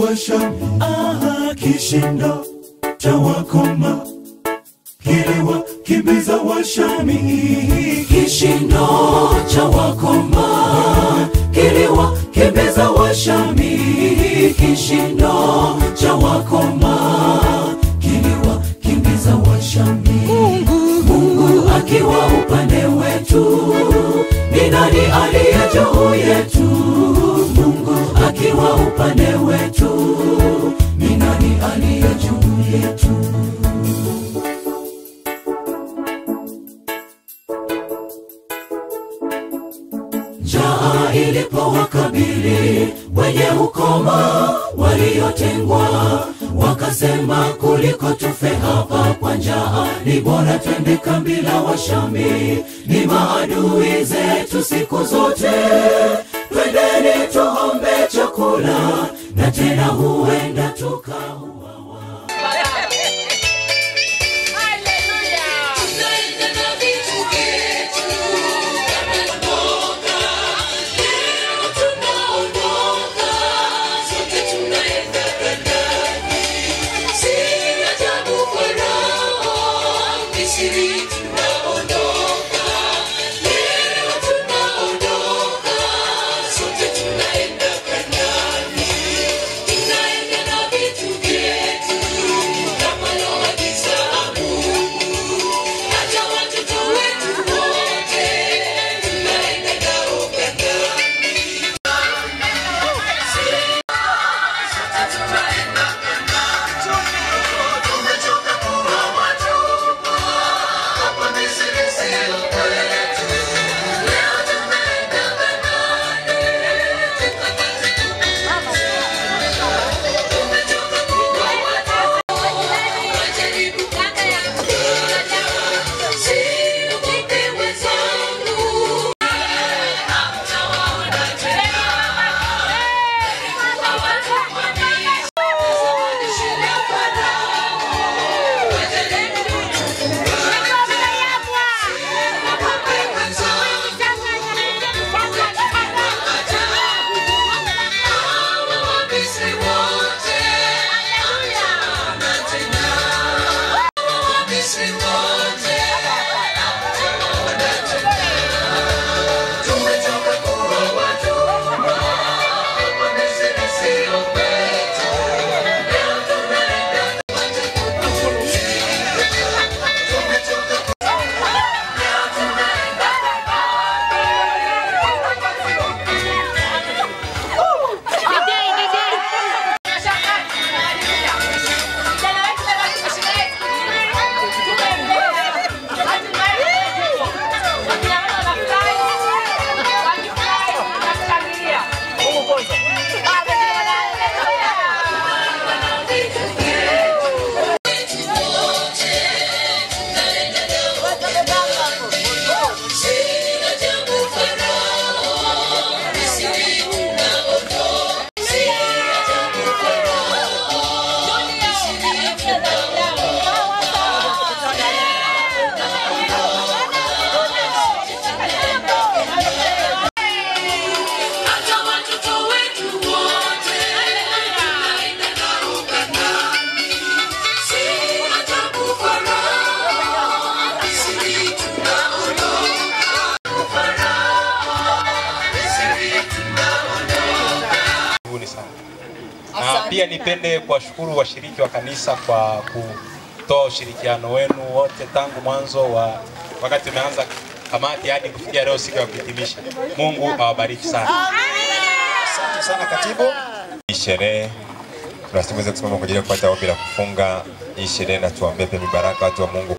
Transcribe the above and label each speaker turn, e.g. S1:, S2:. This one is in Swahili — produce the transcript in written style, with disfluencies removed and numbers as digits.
S1: Washami, kishindo cha wakoma, kiliwa kimbiza Washami. Kishindo cha wakoma, kiliwa kimbiza Washami. Kishindo cha wakoma, kiliwa kimbiza Washami. Mungu akiwa upande wetu, ni nani aliye juu yetu? Mungu akiwa upande wetu, ni nani aliye juu yetu? Njaa ilipowakabili wenye ukoma waliotengwa, wakasema kuliko tufe hapa kwa njaa, ni bora twende kambi la Washami. Ni maadui zetu siku zote, twendeni tuombe chakula, na tena huenda tukauawa.
S2: Pia nipende kuwashukuru washiriki wa kanisa kwa kutoa ushirikiano wenu wote tangu mwanzo wa wakati tumeanza kamati hadi kufikia leo siku ya kuhitimisha. Mungu awabariki sana.
S3: Asante sana katibu.
S4: Hii sherehe tunaweza kusimama kwa ajili ya kupata ombi la kufunga hii sherehe, na tuombe baraka watu wa Mungu.